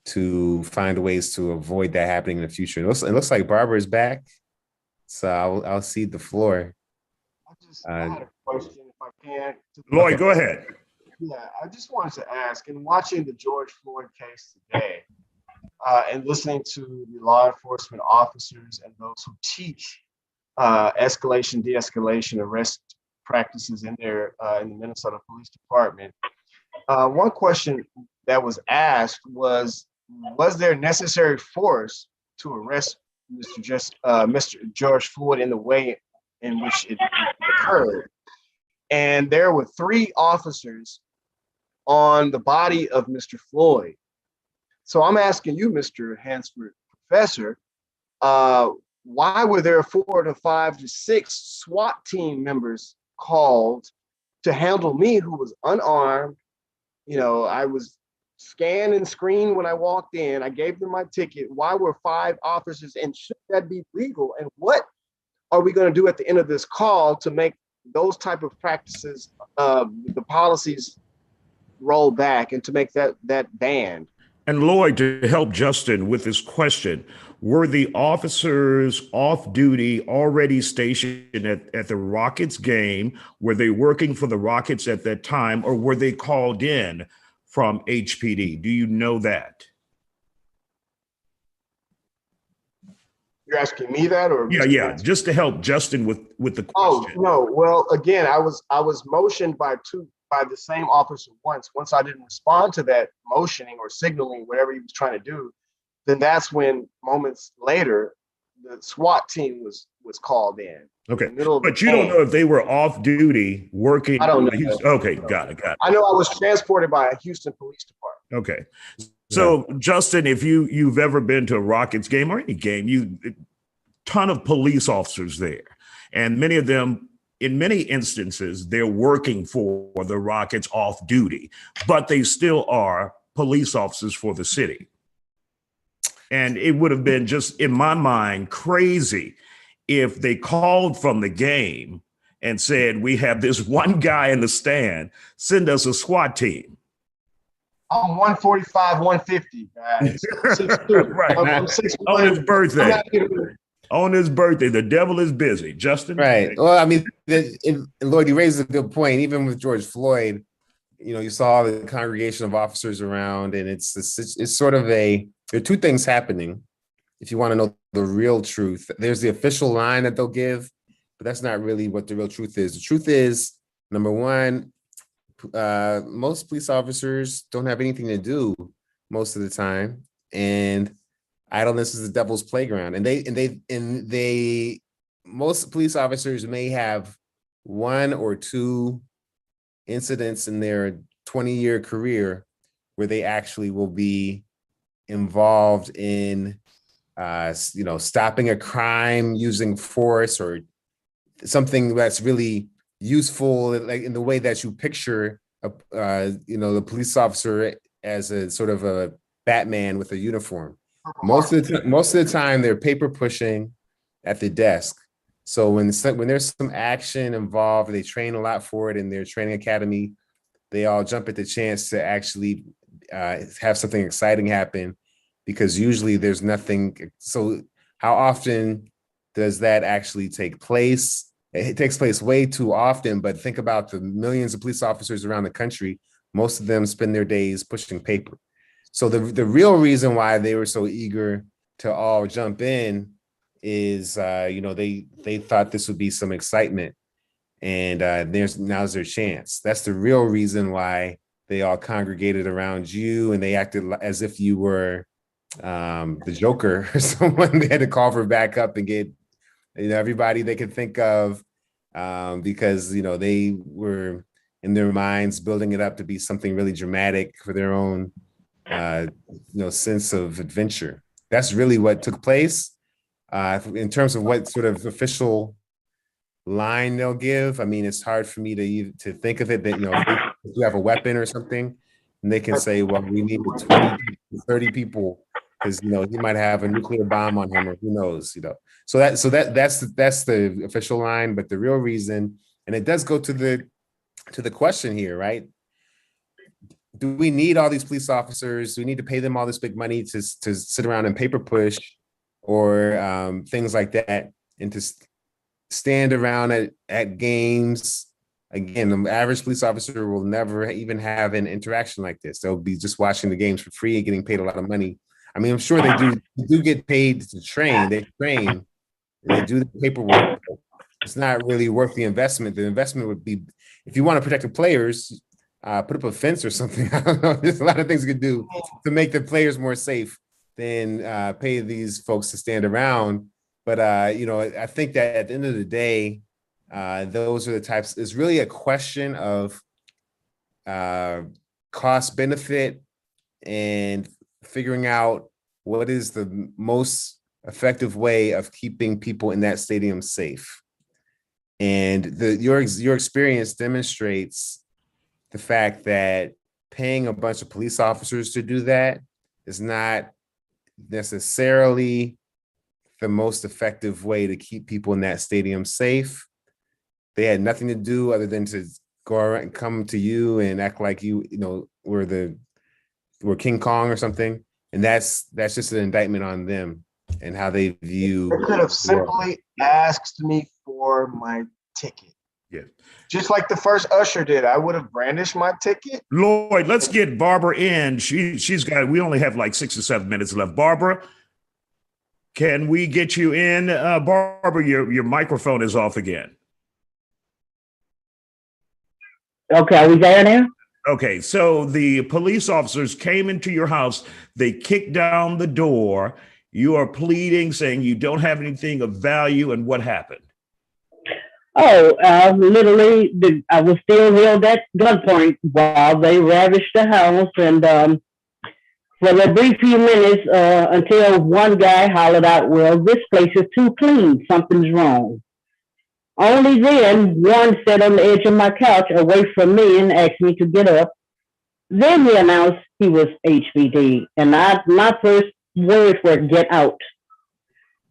to find ways to avoid that happening in the future. It looks like Barbara is back. So I'll cede the floor. I had a question if I can. Lloyd, go ahead. Yeah, I just wanted to ask, in watching the George Floyd case today, and listening to the law enforcement officers and those who teach escalation, de-escalation, arrest practices in the Minnesota Police Department, one question that was asked was there necessary force to arrest Mr. George Floyd in the way in which it occurred? And there were 3 officers on the body of Mr. Floyd. So I'm asking you, Mr. Hansford Professor, why were there 4 to 5 to 6 SWAT team members called to handle me, who was unarmed? You know, I was scanned and screened when I walked in. I gave them my ticket. Why were 5 officers, and should that be legal? And what are we going to do at the end of this call to make those type of practices, the policies roll back and to make that banned? And Lloyd, to help Justin with this question, were the officers off duty already stationed at the Rockets game? Were they working for the Rockets at that time, or were they called in from HPD? Do you know that? You're asking me that, or Yeah, just to help Justin with the question. Oh no, well, again, I was motioned by the same officer once. Once I didn't respond to that motioning or signaling, whatever he was trying to do, then that's when moments later the SWAT team was called in. Okay, but you don't know if they were off duty working. I don't know. Okay, got it. I know I was transported by a Houston Police Department. Okay, so Justin, if you've ever been to a Rockets game or any game, ton of police officers there, and many of them, in many instances, they're working for the Rockets off duty, but they still are police officers for the city. And it would have been just, in my mind, crazy if they called from the game and said, we have this one guy in the stand, send us a SWAT team. I'm 145, 150, guys. 6'2". Right. I'm 6'1". On his birthday. On his birthday, the devil is busy. Justin? Right. Well, I mean, Lloyd, you raised a good point. Even with George Floyd, you saw the congregation of officers around, and it's sort of there are 2 things happening. If you want to know the real truth, there's the official line that they'll give, but that's not really what the real truth is. The truth is, number one, most police officers don't have anything to do most of the time, and idleness is the devil's playground. And most police officers may have 1 or 2 incidents in their 20-year career where they actually will be involved in stopping a crime using force, or something that's really useful, like in the way that you picture the police officer as a sort of a Batman with a uniform. Most of the time they're paper pushing at the desk. So when there's some action involved, they train a lot for it in their training academy. They all jump at the chance to actually have something exciting happen, because usually there's nothing. So how often does that actually take place? It takes place way too often, but think about the millions of police officers around the country. Most of them spend their days pushing paper. So the real reason why they were so eager to all jump in is, they thought this would be some excitement, and now's their chance. That's the real reason why they all congregated around you, and they acted as if you were the Joker or someone they had to call for backup and get everybody they could think of, because they were in their minds building it up to be something really dramatic for their own sense of adventure. That's really what took place. In terms of what sort of official line they'll give, I mean, it's hard for me to think of it that, if you have a weapon or something, and they can say, well, we need 20, 30 people because, he might have a nuclear bomb on him, or who knows, So that's the official line, but the real reason, and it does go to the question here, right? Do we need all these police officers? Do we need to pay them all this big money to sit around and paper push, or things like that, and to stand around at games? Again, the average police officer will never even have an interaction like this. They'll be just watching the games for free and getting paid a lot of money. I mean, I'm sure they do get paid to train. They train, and they do the paperwork. It's not really worth the investment. The investment would be, if you want to protect the players, put up a fence or something. I don't know. There's a lot of things you could do to make the players more safe than pay these folks to stand around. But I think that at the end of the day, those are the types. It's really a question of cost benefit and figuring out what is the most effective way of keeping people in that stadium safe. And your experience demonstrates the fact that paying a bunch of police officers to do that is not necessarily the most effective way to keep people in that stadium safe. They had nothing to do other than to go around and come to you and act like we're King Kong or something. And that's just an indictment on them and how they view. They could have simply asked me for my ticket. Yeah. Just like the first usher did. I would have brandished my ticket. Lloyd, let's get Barbara in. We only have like 6 or 7 minutes left. Barbara, can we get you in? Barbara, your microphone is off again. Okay, are we there now? Okay, so the police officers came into your house. They kicked down the door. You are pleading, saying you don't have anything of value. And what happened? Literally, I was still held at gunpoint while they ravished the house. And for the brief few minutes, until one guy hollered out, well, this place is too clean. Something's wrong. Only then, one sat on the edge of my couch away from me and asked me to get up. Then he announced he was HBD, and my first words were, get out.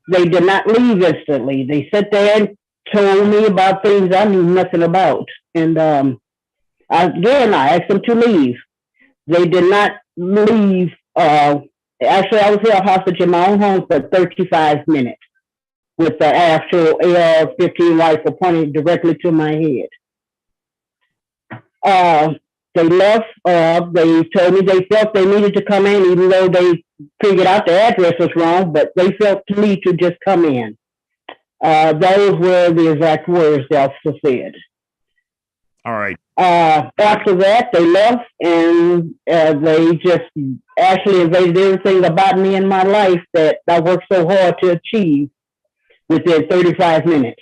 They did not leave instantly. They sat there and told me about things I knew nothing about. And I asked them to leave. They did not leave. Actually, I was held hostage in my own home for 35 minutes. With the actual AR-15 rifle pointed directly to my head. They left. They told me they felt they needed to come in, even though they figured out the address was wrong, but they felt the need to just come in. Those were the exact words the officer said. All right. After that, they left, and they just actually invaded everything about me in my life that I worked so hard to achieve within 35 minutes.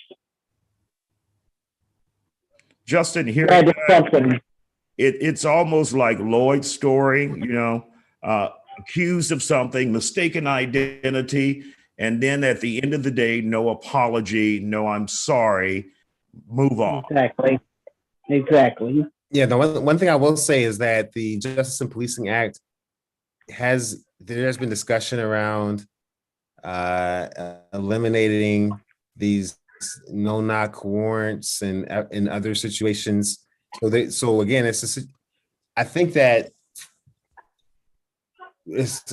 Justin, here it's almost like Lloyd's story, accused of something, mistaken identity, and then at the end of the day, no apology, no I'm sorry, move on. Exactly. Yeah, the one thing I will say is that the Justice and Policing Act there's been discussion around eliminating these no-knock warrants and in other situations. So again, I think that these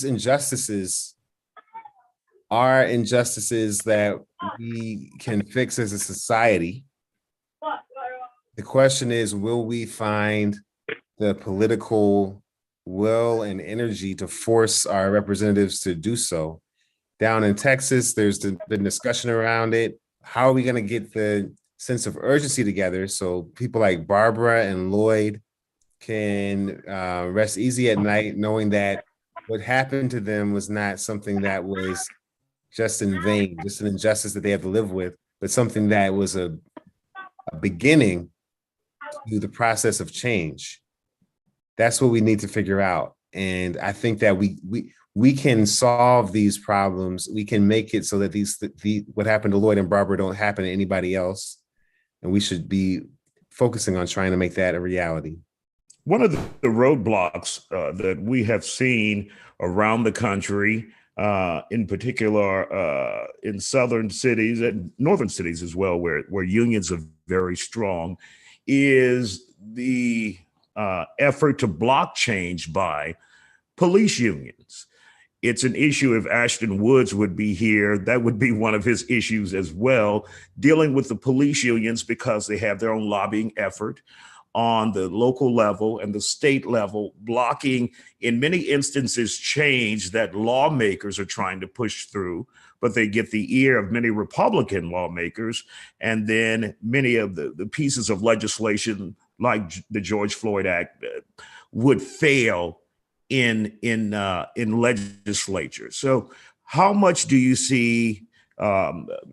injustices are injustices that we can fix as a society. The question is, will we find the political will and energy to force our representatives to do so? Down in Texas, there's been discussion around it. How are we going to get the sense of urgency together so people like Barbara and Lloyd can rest easy at night, knowing that what happened to them was not something that was just in vain, just an injustice that they have to live with, but something that was a beginning to the process of change. That's what we need to figure out. And I think that we can solve these problems. We can make it so that what happened to Lloyd and Barbara don't happen to anybody else. And we should be focusing on trying to make that a reality. One of the roadblocks that we have seen around the country, in particular in southern cities and northern cities as well, where unions are very strong, is the effort to block change by police unions. It's an issue. If Ashton Woods would be here, that would be one of his issues as well, dealing with the police unions because they have their own lobbying effort on the local level and the state level, blocking, in many instances, change that lawmakers are trying to push through, but they get the ear of many Republican lawmakers. And then many of the pieces of legislation, like the George Floyd Act, would fail in legislature. So how much do you see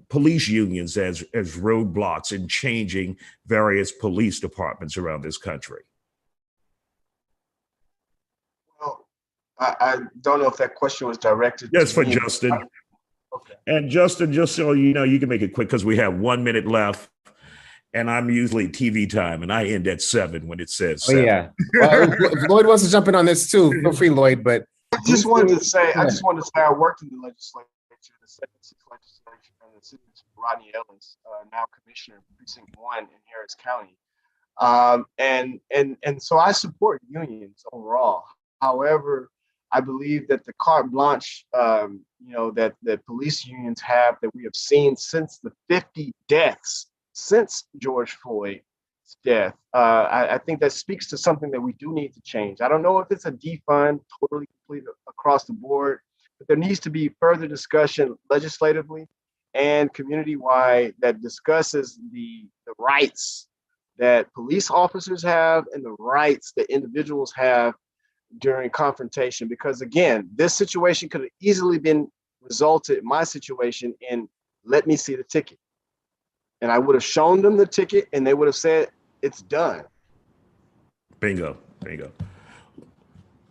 police unions as roadblocks in changing various police departments around this country? Well, I don't know if that question was directed Yes, to for me. Justin. Okay. And Justin, just so you know, you can make it quick because we have 1 minute left. And I'm usually TV time, and I end at 7 when it says 7. Yeah. Well, if Lloyd wants to jump in on this too, feel free, Lloyd. But I just wanted to say I worked in the legislature, the 76th legislature, and the city of Rodney Ellis, now commissioner of Precinct 1 in Harris County. And so I support unions overall. However, I believe that the carte blanche, that police unions have, that we have seen since the 50 deaths since George Floyd's death, I think that speaks to something that we do need to change. I don't know if it's a defund totally complete across the board, but there needs to be further discussion legislatively and community-wide that discusses the rights that police officers have and the rights that individuals have during confrontation. Because again, this situation could have easily been resulted, my situation, in let me see the ticket. And I would have shown them the ticket and they would have said, it's done. Bingo.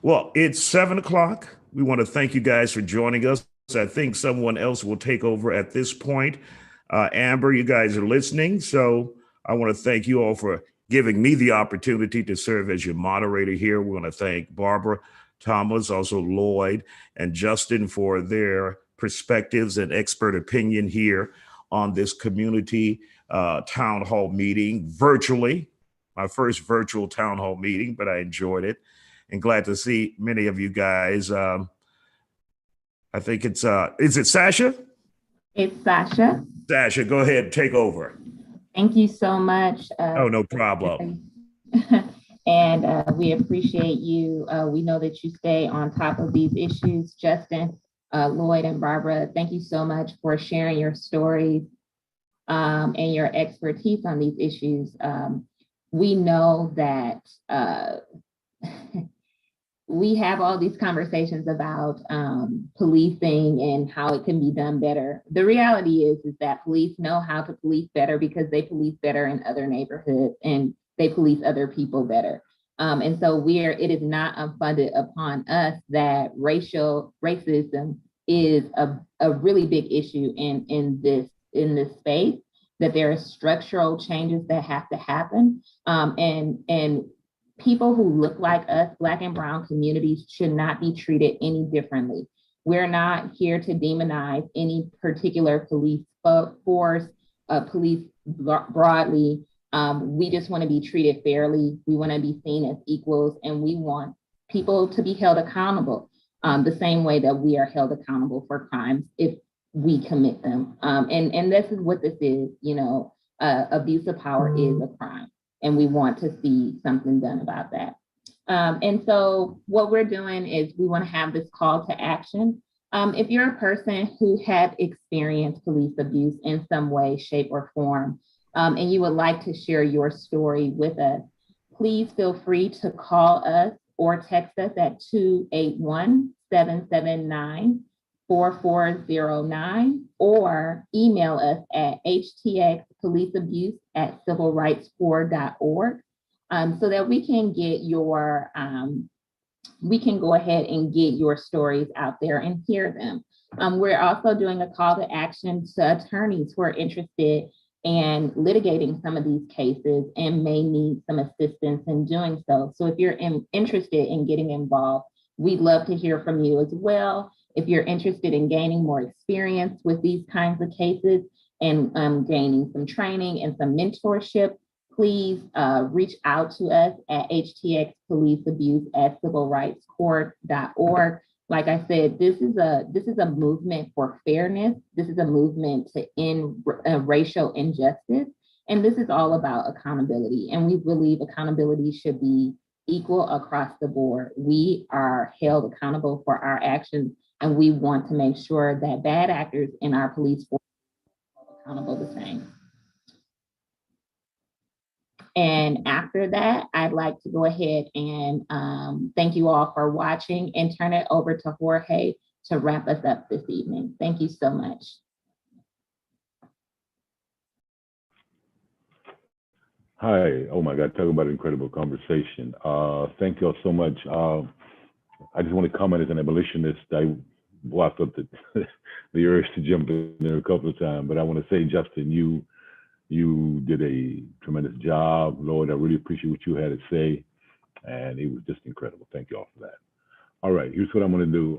Well, it's 7 o'clock. We want to thank you guys for joining us. I think someone else will take over at this point. Amber, you guys are listening. So I want to thank you all for giving me the opportunity to serve as your moderator here. We want to thank Barbara Thomas, also Lloyd and Justin for their perspectives and expert opinion here on this community town hall meeting virtually, my first virtual town hall meeting, but I enjoyed it and glad to see many of you guys. I think it's, is it Sasha? It's Sasha. Sasha, go ahead, take over. Thank you so much. Oh, no problem. And we appreciate you. We know that you stay on top of these issues. Justin, Lloyd, and Barbara, thank you so much for sharing your stories and your expertise on these issues. We know that we have all these conversations about policing and how it can be done better. The reality is that police know how to police better because they police better in other neighborhoods and they police other people better. And so it is not unfunded upon us that racism is a really big issue in this space, that there are structural changes that have to happen. And people who look like us, Black and Brown communities, should not be treated any differently. We're not here to demonize any particular police force, police broadly. We just want to be treated fairly. We want to be seen as equals, and we want people to be held accountable the same way that we are held accountable for crimes if we commit them. And this is what this is, abuse of power is a crime, and we want to see something done about that. And so what we're doing is we want to have this call to action. If you're a person who have experienced police abuse in some way, shape, or form, and you would like to share your story with us, please feel free to call us or text us at 281-779-4409 or email us at htxpoliceabuse@civilrights4.org so that we can get your we can go ahead and get your stories out there and hear them. We're also doing a call to action to attorneys who are interested in litigating some of these cases and may need some assistance in doing so. So if you're interested in getting involved, we'd love to hear from you as well. If you're interested in gaining more experience with these kinds of cases and gaining some training and some mentorship, please reach out to us at htxpoliceabuse@civilrightscourt.org. Like I said, this is a movement for fairness. This is a movement to end racial injustice. And this is all about accountability. And we believe accountability should be equal across the board. We are held accountable for our actions, and we want to make sure that bad actors in our police force are accountable the same. And after that, I'd like to go ahead and thank you all for watching and turn it over to Jorge to wrap us up this evening. Thank you so much. Hi. Oh my God, talk about an incredible conversation. Thank you all so much. I just want to comment as an abolitionist. I felt the, the urge to jump in there a couple of times, but I want to say, Justin, you did a tremendous job. Lloyd, I really appreciate what you had to say. And it was just incredible. Thank you all for that. All right, here's what I'm going to do.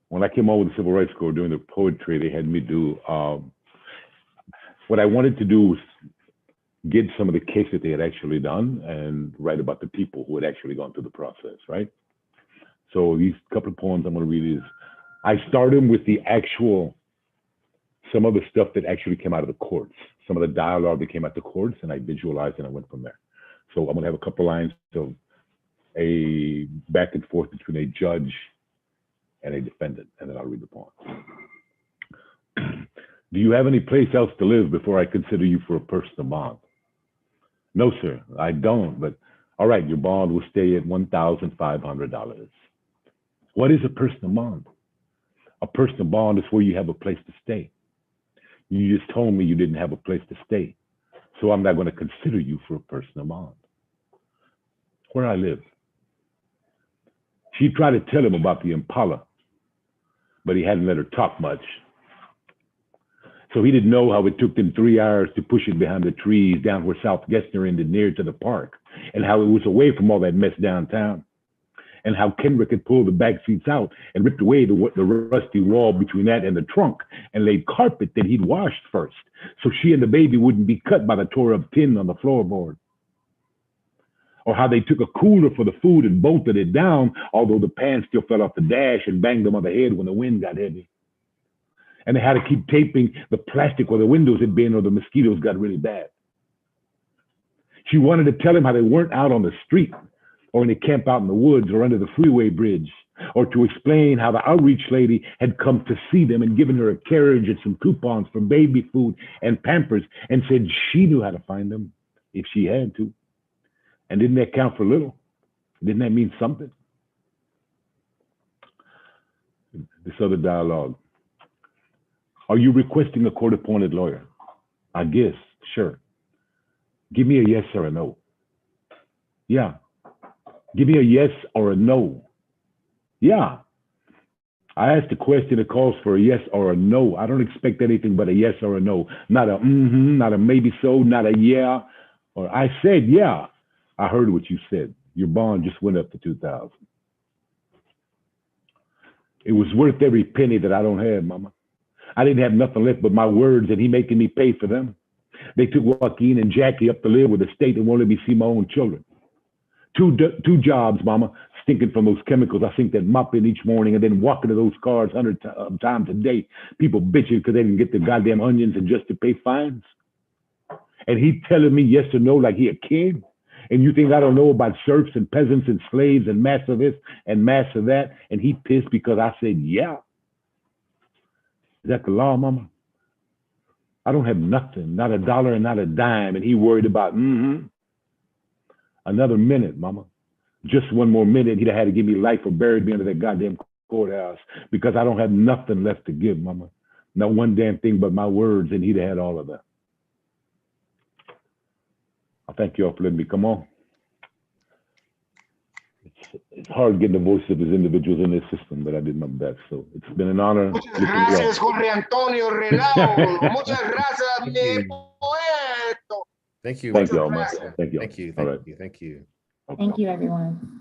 When I came on with the Civil Rights Corps during the poetry, they had me do, what I wanted to do was get some of the case that they had actually done and write about the people who had actually gone through the process, right? So these couple of poems I'm going to read is, I started with the actual, some of the stuff that actually came out of the courts, some of the dialogue that came out of the courts, and I visualized and I went from there. So I'm going to have a couple of lines of a back and forth between a judge and a defendant, and then I'll read the poem. Do you have any place else to live before I consider you for a personal bond? No, sir, I don't, but all right, your bond will stay at $1,500. What is a personal bond? A personal bond is where you have a place to stay. You just told me you didn't have a place to stay, so I'm not going to consider you for a personal bond. Where I live. She tried to tell him about the Impala, but he hadn't let her talk much. So he didn't know how it took them 3 hours to push it behind the trees down where South Gessner ended near to the park, and how it was away from all that mess downtown, and how Kendrick had pulled the back seats out and ripped away the rusty wall between that and the trunk and laid carpet that he'd washed first, so she and the baby wouldn't be cut by the tore up tin on the floorboard. Or how they took a cooler for the food and bolted it down, although the pan still fell off the dash and banged them on the head when the wind got heavy. And they had to keep taping the plastic where the windows had been or the mosquitoes got really bad. She wanted to tell him how they weren't out on the street or in a camp out in the woods or under the freeway bridge, or to explain how the outreach lady had come to see them and given her a carriage and some coupons for baby food and Pampers and said she knew how to find them if she had to. And didn't that count for little? Didn't that mean something? This other dialogue. Are you requesting a court-appointed lawyer? I guess, sure. Give me a yes or a no. Yeah. Give me a yes or a no. Yeah. I asked a question that calls for a yes or a no. I don't expect anything but a yes or a no. Not a mm-hmm, not a maybe so, not a yeah. Or I said yeah. I heard what you said. Your bond just went up to $2,000. It was worth every penny that I don't have, mama. I didn't have nothing left but my words, and he making me pay for them. They took Joaquin and Jackie up to live with the state and won't let me see my own children. Two jobs, mama, stinking from those chemicals. I sink that mop in each morning and then walking to those cars 100 times a day. People bitching because they didn't get their goddamn onions and just to pay fines. And he telling me yes or no like he a king. And you think I don't know about serfs and peasants and slaves and master this and master that? And he pissed because I said, yeah. Is that the law, mama? I don't have nothing, not a dollar and not a dime. And he worried about, another minute, mama. Just one more minute, he'd have had to give me life or bury me under that goddamn courthouse because I don't have nothing left to give, mama. Not one damn thing but my words, and he'd have had all of that. I thank you all for letting me come on. It's hard getting the voices of these individuals in this system, but I did my best. So it's been an honor. Muchas gracias, Jorge Antonio Renao. Muchas gracias, mi poeta. Thank you. Thank you all, man. Thank you. Thank you. All right. Thank you. Thank you, everyone.